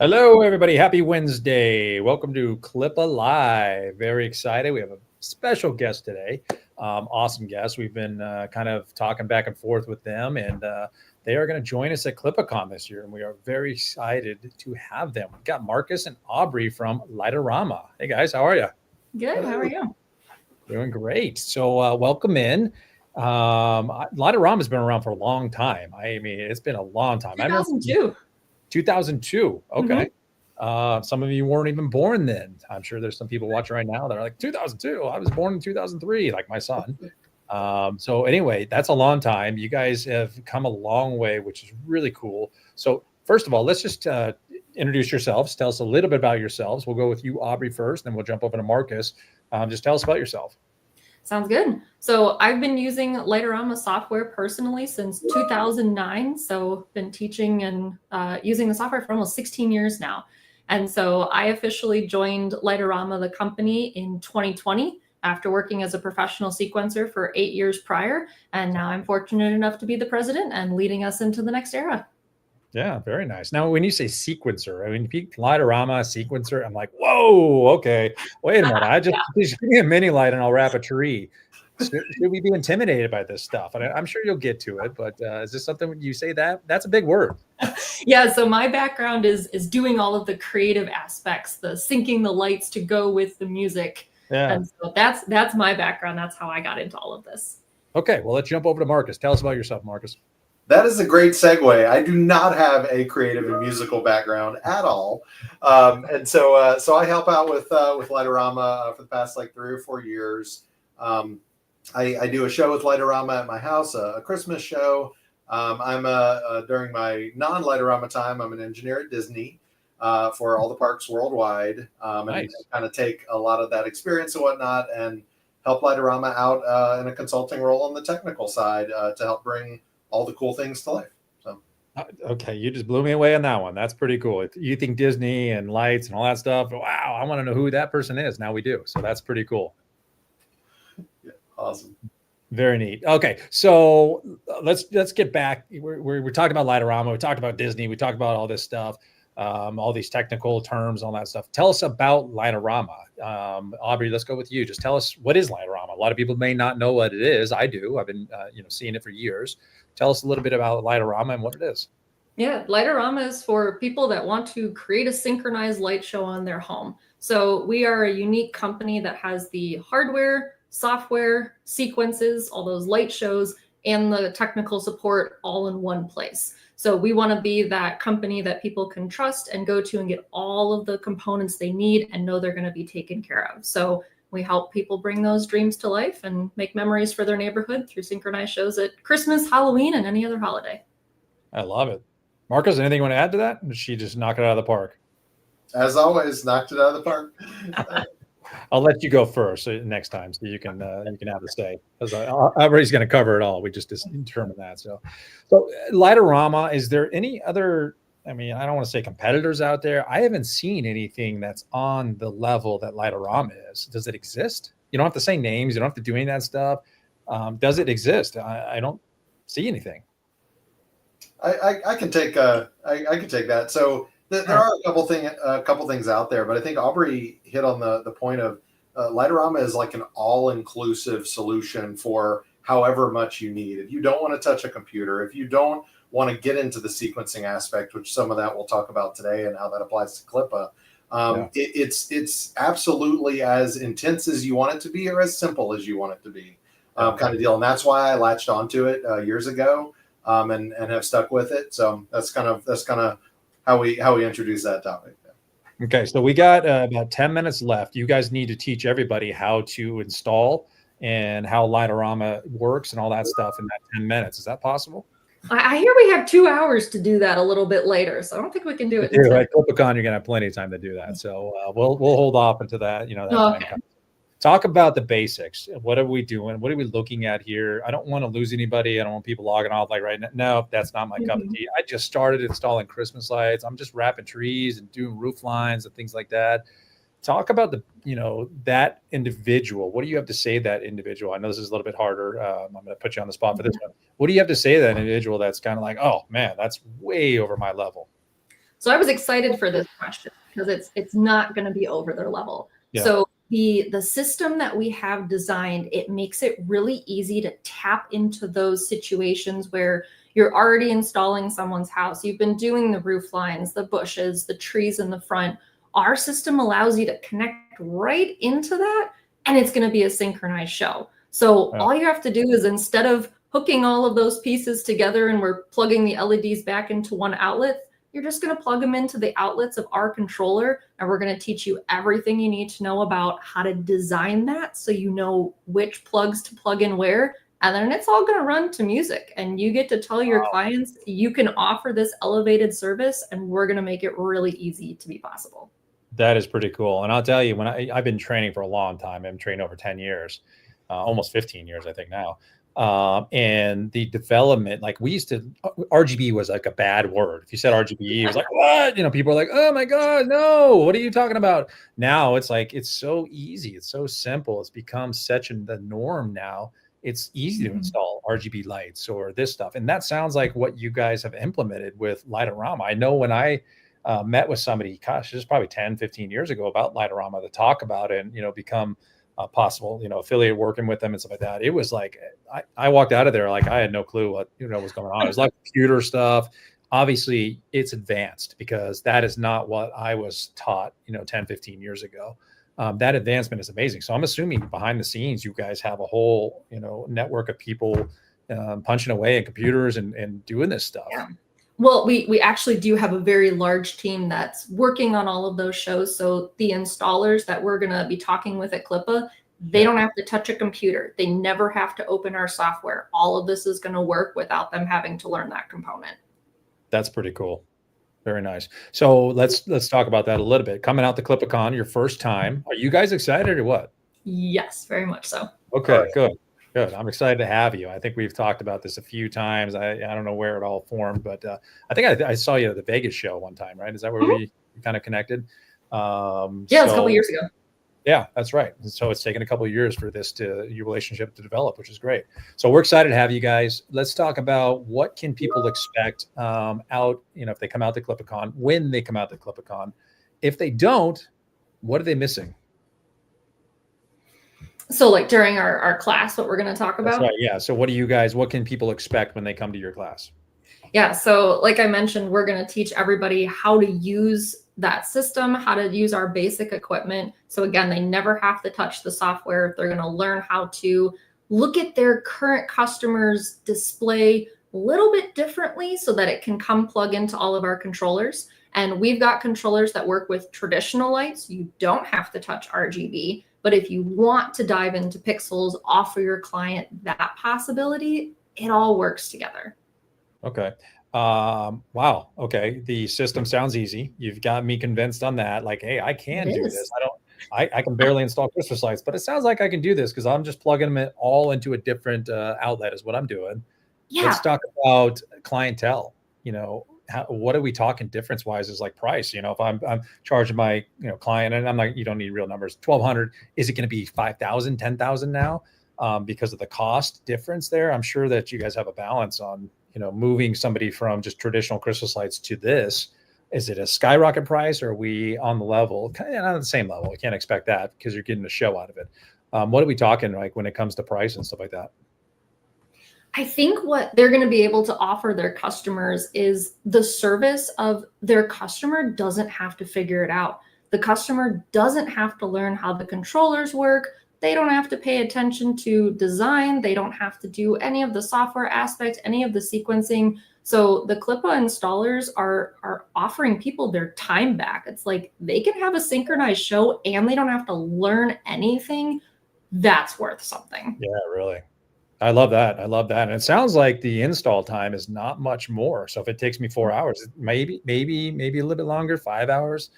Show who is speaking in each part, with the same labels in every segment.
Speaker 1: Hello, everybody. Happy Wednesday. Welcome to CLIPA Live. Very excited. We have a special guest today. Awesome guest. We've been kind of talking back and forth with them, and they are going to join us at CLIPA Con this year, and we are very excited to have them. We've got Marcus and Aubrey from Light-O-Rama. Hey, guys. How are you?
Speaker 2: Good. How are you?
Speaker 1: Doing great. So welcome in. Light-O-Rama has been around for a long time. I mean, it's been a long time.
Speaker 2: 2002.
Speaker 1: 2002. Okay. Some of you weren't even born then. I'm sure there's some people watching right now that are like 2002. I was born in 2003, like my son. So anyway, that's a long time. You guys have come a long way, which is really cool. So first of all, let's just introduce yourselves. Tell us a little bit about yourselves. We'll go with you, Aubrey, first, then we'll jump over to Marcus. Just tell us about yourself.
Speaker 2: Sounds good. So I've been using Light-O-Rama software personally since 2009. So been teaching and using the software for almost 16 years now. And so I officially joined Light-O-Rama, the company, in 2020 after working as a professional sequencer for 8 years prior. And now I'm fortunate enough to be the president and leading us into the next era.
Speaker 1: Yeah, very nice. Now, when you say sequencer, I mean, Light-O-Rama sequencer, I'm like, whoa, okay. Wait a minute. Just give me a mini light and I'll wrap a tree. Should we be intimidated by this stuff? And I'm sure you'll get to it, but is this something when you say that? That's a big word.
Speaker 2: Yeah, so my background is doing all of the creative aspects, the syncing the lights to go with the music. Yeah. And so that's my background. That's how I got into all of this.
Speaker 1: Okay, well, let's jump over to Marcus. Tell us about yourself, Marcus.
Speaker 3: That is a great segue. I do not have a creative and musical background at all, and so I help out with Light-O-Rama for the past like 3 or 4 years. I do a show with Light-O-Rama at my house, a Christmas show. I'm during my non-Light-O-Rama time, I'm an engineer at Disney for all the parks worldwide, and kind of take a lot of that experience and whatnot and help Light-O-Rama out in a consulting role on the technical side to help bring all the cool things to life. So,
Speaker 1: okay, you just blew me away on that one. That's pretty cool. You think Disney and lights and all that stuff? Wow, I want to know who that person is. Now we do. So that's pretty cool.
Speaker 3: Yeah, awesome.
Speaker 1: Very neat. Okay, so let's get back. We're talking about Light-O-Rama. We talked about Disney. We talked about all this stuff, all these technical terms, all that stuff. Tell us about Light-O-Rama. Aubrey, let's go with you. Just tell us, what is Light-O-Rama? A lot of people may not know what it is. I do. I've been seeing it for years. Tell us a little bit about Light-O-Rama and what it is.
Speaker 2: Yeah, Light-O-Rama is for people that want to create a synchronized light show on their home. So we are a unique company that has the hardware, software, sequences, all those light shows, and the technical support all in one place. So we want to be that company that people can trust and go to and get all of the components they need and know they're going to be taken care of. So we help people bring those dreams to life and make memories for their neighborhood through synchronized shows at Christmas, Halloween, and any other holiday.
Speaker 1: I love it. Marcus, anything you want to add to that? Or did she just knock it out of the park?
Speaker 3: As always, knocked it out of the park.
Speaker 1: I'll let you go first next time, so you can have the say, because everybody's going to cover it all. We just determined that. So Light-O-Rama, is there any other? I mean, I don't want to say competitors out there. I haven't seen anything that's on the level that Light-O-Rama is. Does it exist? You don't have to say names. You don't have to do any of that stuff. Does it exist? I don't see anything.
Speaker 3: I can take I can take that. So there are a couple things out there, but I think Aubrey hit on the point of Light-O-Rama is like an all-inclusive solution for however much you need. If you don't want to touch a computer, if you don't want to get into the sequencing aspect, which some of that we'll talk about today and how that applies to CLIPA, it's absolutely as intense as you want it to be or as simple as you want it to be, kind of deal. And that's why I latched onto it years ago and have stuck with it. So that's kind of how we introduce that topic.
Speaker 1: Okay, so we got about 10 minutes left. You guys need to teach everybody how to install and how Light-O-Rama works and all that stuff in that 10 minutes. Is that possible?
Speaker 2: I hear we have 2 hours to do that a little bit later, so I don't think we can do it.
Speaker 1: At CLIPA Con, you're gonna have plenty of time to do that. So we'll hold off until that time comes. Talk about the basics. What are we doing? What are we looking at here? I don't want to lose anybody. I don't want people logging off like right now. No, that's not my cup of tea. I just started installing Christmas lights. I'm just wrapping trees and doing roof lines and things like that. Talk about that individual. What do you have to say to that individual? I know this is a little bit harder. I'm going to put you on the spot for this one. What do you have to say to that individual that's kind of like, oh man, that's way over my level?
Speaker 2: So I was excited for this question because it's not going to be over their level.
Speaker 1: Yeah.
Speaker 2: So the system that we have designed, it makes it really easy to tap into those situations where you're already installing someone's house. You've been doing the roof lines, the bushes, the trees in the front. Our system allows you to connect right into that, and it's going to be a synchronized show. So all you have to do is, instead of hooking all of those pieces together and we're plugging the LEDs back into one outlet, you're just going to plug them into the outlets of our controller, and we're going to teach you everything you need to know about how to design that, so you know which plugs to plug in where, and then it's all going to run to music, and you get to tell your clients you can offer this elevated service, and we're going to make it really easy to be possible.
Speaker 1: That is pretty cool. And I'll tell you, when I've been training for a long time, I've trained over 10 years, almost 15 years, I think now. And the development, like we used to, RGB was like a bad word. If you said RGB, it was like, what? You know, people are like, oh my God, no, what are you talking about? Now it's like, it's so easy. It's so simple. It's become such the norm now. It's easy to install RGB lights or this stuff. And that sounds like what you guys have implemented with Light-O-Rama. I know when I met with somebody, gosh, this is probably 10, 15 years ago, about Light-O-Rama, to talk about it and, you know, become possible, you know, affiliate working with them and stuff like that. It was like, I walked out of there like I had no clue what, you know, was going on. It was like computer stuff. Obviously it's advanced, because that is not what I was taught, you know, 10, 15 years ago. That advancement is amazing. So I'm assuming behind the scenes, you guys have a whole, you know, network of people punching away at computers and doing this stuff.
Speaker 2: Yeah. Well, we actually do have a very large team that's working on all of those shows. So the installers that we're going to be talking with at CLIPA, they don't have to touch a computer. They never have to open our software. All of this is going to work without them having to learn that component.
Speaker 1: That's pretty cool. Very nice. So let's talk about that a little bit. Coming out to CLIPA Con, your first time. Are you guys excited or what?
Speaker 2: Yes, very much so.
Speaker 1: Okay, good. Good. I'm excited to have you. I think we've talked about this a few times. I don't know where it all formed, but I think I saw you at the Vegas show one time, right? Is that where we kind of connected?
Speaker 2: Yeah, it was a couple years ago.
Speaker 1: Yeah, that's right. And so it's taken a couple of years for your relationship to develop, which is great. So we're excited to have you guys. Let's talk about what can people expect out, you know, if they come out to CLIPA Con, when they come out to CLIPA Con. If they don't, what are they missing?
Speaker 2: So like during our class, what we're going to talk about?
Speaker 1: That's right, yeah. So what can people expect when they come to your class?
Speaker 2: Yeah, so like I mentioned, we're going to teach everybody how to use that system, how to use our basic equipment. So again, they never have to touch the software. They're going to learn how to look at their current customer's display a little bit differently so that it can come plug into all of our controllers. And we've got controllers that work with traditional lights. You don't have to touch RGB. But if you want to dive into pixels, offer your client that possibility, it all works together.
Speaker 1: Okay. Wow. Okay. The system sounds easy. You've got me convinced on that. Like, hey, I can do this. I can barely install Christmas lights, but it sounds like I can do this because I'm just plugging them all into a different outlet is what I'm doing. Yeah. Let's talk about clientele. You know, what are we talking difference wise is like price? You know, if I'm charging my, you know, client, and I'm like, you don't need real numbers, 1,200, is it going to be 5,000, 10,000 now? Because of the cost difference there? I'm sure that you guys have a balance on, you know, moving somebody from just traditional Christmas lights to this. Is it a skyrocket price, or are we on the level, kind of on the same level? I can't expect that because you're getting a show out of it. What are we talking like when it comes to price and stuff like that?
Speaker 2: I think what they're going to be able to offer their customers is the service of their customer doesn't have to figure it out. The customer doesn't have to learn how the controllers work. They don't have to pay attention to design. They don't have to do any of the software aspects, any of the sequencing. So the CLIPA installers are offering people their time back. It's like they can have a synchronized show and they don't have to learn anything. That's worth something.
Speaker 1: Yeah, really. I love that. I love that. And it sounds like the install time is not much more. So if it takes me 4 hours, maybe a little bit longer, 5 hours,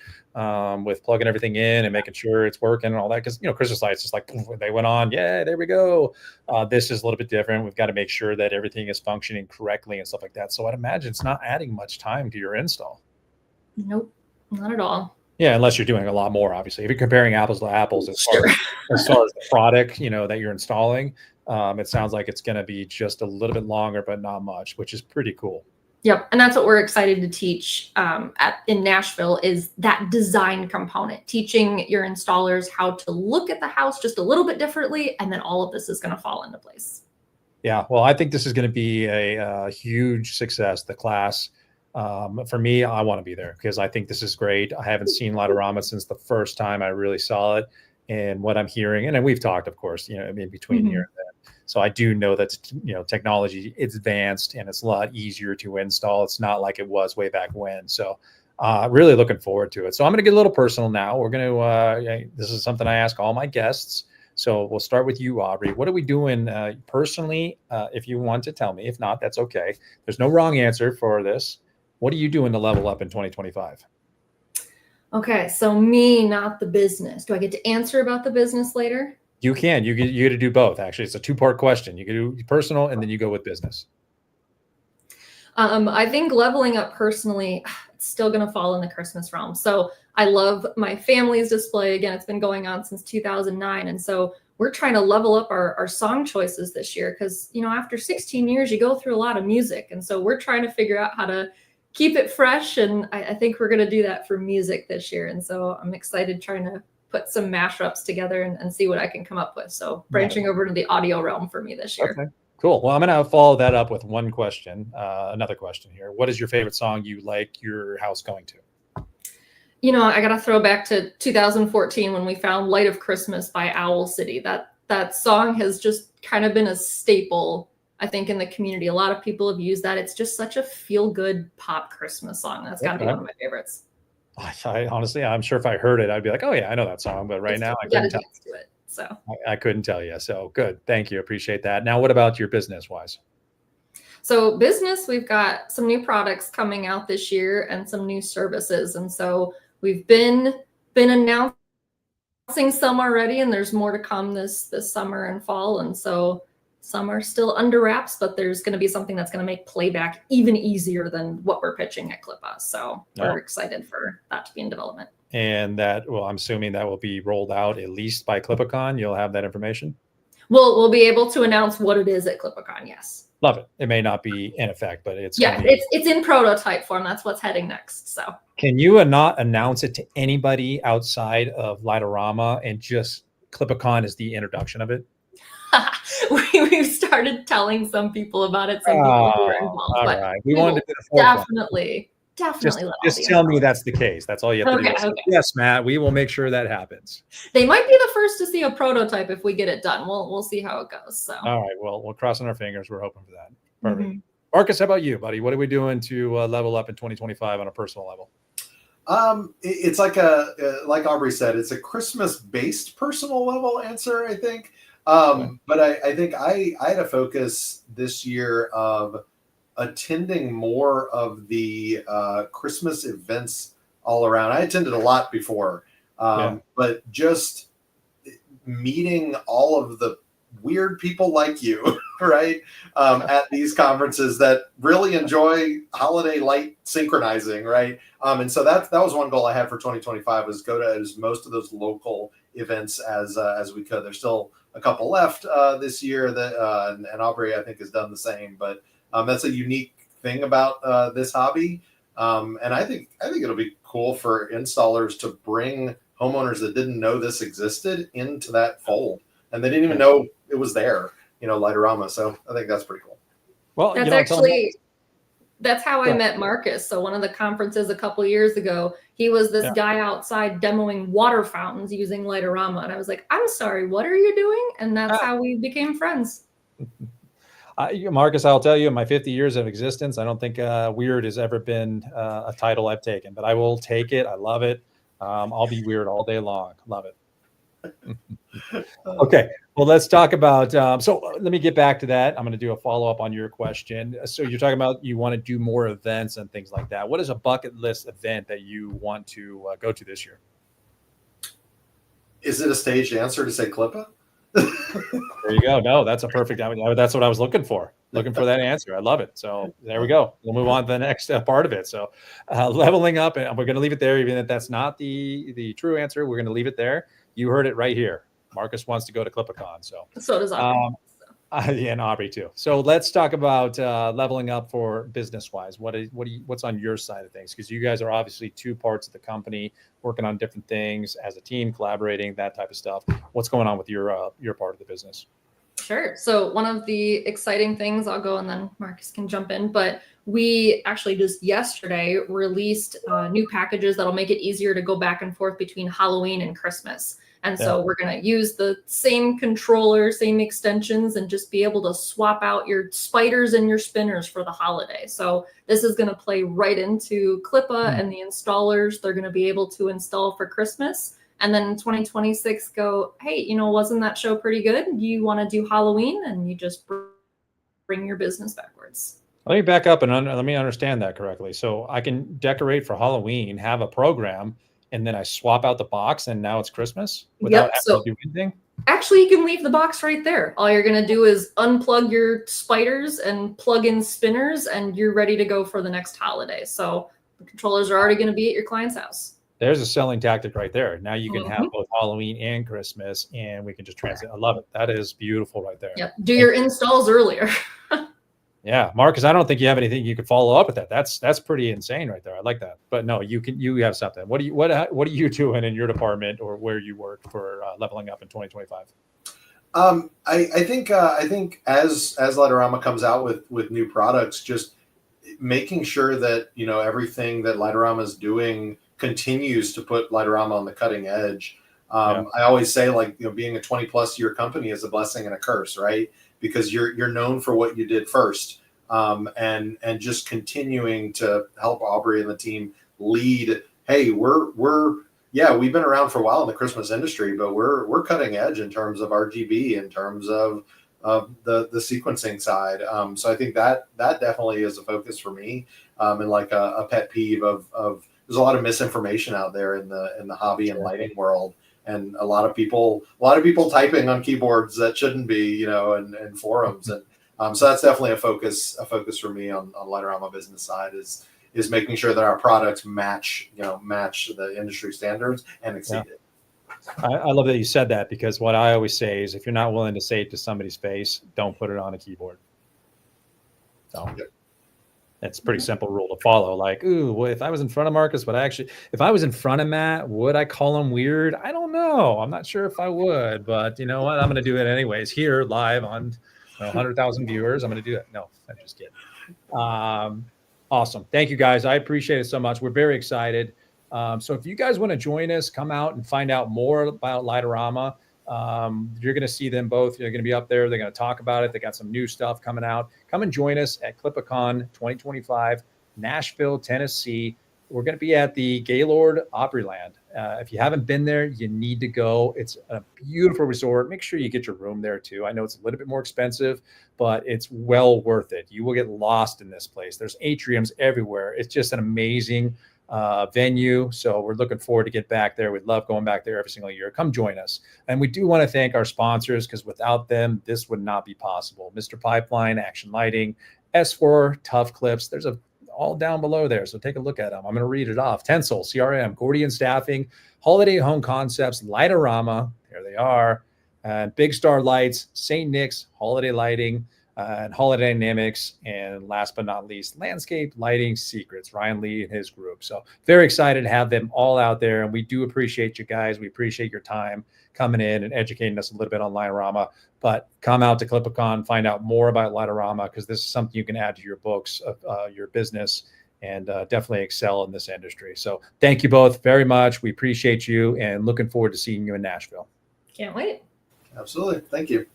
Speaker 1: with plugging everything in and making sure it's working and all that. Because, you know, Christmas lights just like they went on. Yeah, there we go. This is a little bit different. We've got to make sure that everything is functioning correctly and stuff like that. So I'd imagine it's not adding much time to your install.
Speaker 2: Nope, not at all.
Speaker 1: Yeah, unless you're doing a lot more, obviously. If you're comparing apples to apples as far as the product, you know, that you're installing, it sounds like it's going to be just a little bit longer, but not much, which is pretty cool.
Speaker 2: Yep. And that's what we're excited to teach in Nashville, is that design component, teaching your installers how to look at the house just a little bit differently. And then all of this is going to fall into place.
Speaker 1: Yeah. Well, I think this is going to be a huge success, the class. For me, I want to be there because I think this is great. I haven't seen Light-O-Rama since the first time I really saw it, and what I'm hearing, and then we've talked, of course, in between here and there. So I do know that, technology, it's advanced and it's a lot easier to install. It's not like it was way back when. So really looking forward to it. So I'm going to get a little personal now. We're going to, this is something I ask all my guests. So we'll start with you, Aubrey. What are we doing personally? If you want to tell me, if not, that's okay. There's no wrong answer for this. What are you doing to level up in 2025?
Speaker 2: Okay, so me, not the business. Do I get to answer about the business later?
Speaker 1: You can. You get to do both. Actually, it's a two-part question. You can do personal, and then you go with business.
Speaker 2: I think leveling up personally, it's still going to fall in the Christmas realm. So I love my family's display. Again, it's been going on since 2009. And so we're trying to level up our song choices this year because, after 16 years, you go through a lot of music. And so we're trying to figure out how to keep it fresh. And I think we're going to do that for music this year. And so I'm excited trying to put some mashups together and see what I can come up with. So branching over to the audio realm for me this year.
Speaker 1: Okay. Cool. Well, I'm going to follow that up with one question, another question here. What is your favorite song you like your house going to?
Speaker 2: I got to throw back to 2014 when we found Light of Christmas by Owl City. That song has just kind of been a staple, I think, in the community. A lot of people have used that. It's just such a feel-good pop Christmas song. That's got to be one of my favorites.
Speaker 1: I honestly, I'm sure if I heard it, I'd be like, oh yeah, I know that song. But right now I couldn't tell.
Speaker 2: So
Speaker 1: I couldn't tell you. So good. Thank you. Appreciate that. Now, what about your business wise?
Speaker 2: So business, we've got some new products coming out this year and some new services. And so we've been announcing some already, and there's more to come this summer and fall. And so some are still under wraps, but there's going to be something that's going to make playback even easier than what we're pitching at CLIPA. So we're excited for that to be in development.
Speaker 1: And that, well, I'm assuming that will be rolled out at least by CLIPA Con. You'll have that information?
Speaker 2: We'll be able to announce what it is at CLIPA Con, yes.
Speaker 1: Love it. It may not be in effect, but it's
Speaker 2: it's in prototype form. That's what's heading next. So
Speaker 1: can you not announce it to anybody outside of Light-O-Rama and just CLIPA Con is the introduction of it?
Speaker 2: We've started telling some people about it. Some people who are involved.
Speaker 1: All
Speaker 2: but
Speaker 1: right. We wanted to do the forefront.
Speaker 2: Definitely.
Speaker 1: Just tell me that's the case. That's all you have to do. Okay. Yes, Matt, we will make sure that happens.
Speaker 2: They might be the first to see a prototype if we get it done. We'll see how it goes. So.
Speaker 1: All right. Well, we're crossing our fingers. We're hoping for that. Perfect. Marcus, how about you, buddy? What are we doing to level up in 2025 on a personal level?
Speaker 3: It's like like Aubrey said, it's a Christmas-based personal level answer, I think. But I think I had a focus this year of attending more of the Christmas events all around. I attended a lot before, but just meeting all of the weird people like you, right, at these conferences that really enjoy holiday light synchronizing, right? And so that was one goal I had for 2025 was go to as most of those local events as we could. There's still a couple left this year that and Aubrey I think has done the same, but that's a unique thing about this hobby, and I think it'll be cool for installers to bring homeowners that didn't know this existed into that fold, and they didn't even know it was there. Light-O-Rama. So I think that's pretty cool.
Speaker 1: Well,
Speaker 2: that's how I met Marcus. So one of the conferences a couple years ago, he was this guy outside demoing water fountains using Light-O-Rama, and I was like, "I'm sorry, what are you doing?" And that's how we became friends.
Speaker 1: Marcus, I'll tell you, in my 50 years of existence, I don't think weird has ever been a title I've taken, but I will take it. I love it. I'll be weird all day long. Love it. Okay. Well, let's talk about, so let me get back to that. I'm going to do a follow-up on your question. So you're talking about you want to do more events and things like that. What is a bucket list event that you want to go to this year?
Speaker 3: Is it a staged answer to say CLIPA?
Speaker 1: There you go. No, that's a perfect. That's what I was looking for. Looking for that answer. I love it. So there we go. We'll move on to the next part of it. So leveling up, and we're going to leave it there, even if that's not the true answer. We're going to leave it there. You heard it right here. Marcus wants to go to CLIPA Con. So
Speaker 2: does I.
Speaker 1: And Aubrey too. So let's talk about leveling up for business wise. What's on your side of things? Because you guys are obviously two parts of the company working on different things as a team, collaborating, that type of stuff. What's going on with your part of the business?
Speaker 2: Sure. So one of the exciting things, I'll go and then Marcus can jump in, but we actually just yesterday released new packages that'll make it easier to go back and forth between Halloween and Christmas. And so we're going to use the same controller, same extensions, and just be able to swap out your spiders and your spinners for the holiday. So this is going to play right into CLIPA and the installers. They're going to be able to install for Christmas. And then in 2026 go, hey, wasn't that show pretty good? You want to do Halloween? And you just bring your business backwards.
Speaker 1: Let me back up and let me understand that correctly. So I can decorate for Halloween, have a program, and then I swap out the box and now it's Christmas without having to do anything?
Speaker 2: Actually, you can leave the box right there. All you're going to do is unplug your spiders and plug in spinners, and you're ready to go for the next holiday. So the controllers are already going to be at your client's house.
Speaker 1: There's a selling tactic right there. Now you can have both Halloween and Christmas, and we can just transit. I love it. That is beautiful right there.
Speaker 2: Yep. Do your installs earlier.
Speaker 1: Yeah, Marcus, I don't think you have anything you could follow up with that. That's pretty insane right there. I like that. But no, you have something. What are you doing in your department or where you work for leveling up in 2025?
Speaker 3: I think as Light-O-Rama comes out with new products, just making sure that everything that Light-O-Rama is doing continues to put Light-O-Rama on the cutting edge. I always say, being a 20+ year company is a blessing and a curse, right? Because you're known for what you did first, and just continuing to help Aubrey and the team lead. Hey, we've been around for a while in the Christmas industry, but we're cutting edge in terms of RGB, in terms of the sequencing side. So I think that definitely is a focus for me, and like a pet peeve of there's a lot of misinformation out there in the hobby and lighting world. And a lot of people typing on keyboards that shouldn't be, and forums. And so that's definitely a focus for me on Light-O-Rama business side is making sure that our products match the industry standards and exceed it.
Speaker 1: I love that you said that, because what I always say is if you're not willing to say it to somebody's face, don't put it on a keyboard. So it's a pretty simple rule to follow. Like, well, if I was in front of Marcus, if I was in front of Matt, would I call him weird? I don't know. I'm not sure if I would, but you know what? I'm going to do it anyways here live on 100,000 viewers. I'm going to do it. No, I'm just kidding. Awesome. Thank you guys. I appreciate it so much. We're very excited. So if you guys want to join us, come out and find out more about Light-O-Rama. You're going to see them both. They're going to be up there. They're going to talk about it. They got some new stuff coming out. Come and join us at CLIPA Con 2025, Nashville, Tennessee. We're going to be at the Gaylord Opryland. If you haven't been there, you need to go. It's a beautiful resort. Make sure you get your room there too. I know it's a little bit more expensive, but it's well worth it. You will get lost in this place. There's atriums everywhere. It's just an amazing venue. So we're looking forward to get back there. We'd love going back there every single year. Come join us. And we do want to thank our sponsors, because without them, this would not be possible. Mr. Pipeline, Action Lighting, S4, Tough Clips. There's all down below there. So take a look at them. I'm going to read it off. Tencel, CRM, Gordian Staffing, Holiday Home Concepts, Light-O-Rama. There they are. And Big Star Lights, St. Nick's, Holiday Lighting, and Holiday Dynamics, and last but not least, Landscape Lighting Secrets, Ryan Lee and his group. So very excited to have them all out there, and we do appreciate you guys. We appreciate your time coming in and educating us a little bit on Light-O-Rama. But come out to CLIPA Con, find out more about Light-O-Rama, because this is something you can add to your books of your business, and definitely excel in this industry. So thank you both very much. We appreciate you, and looking forward to seeing you in Nashville.
Speaker 2: Can't wait.
Speaker 3: Absolutely. Thank you.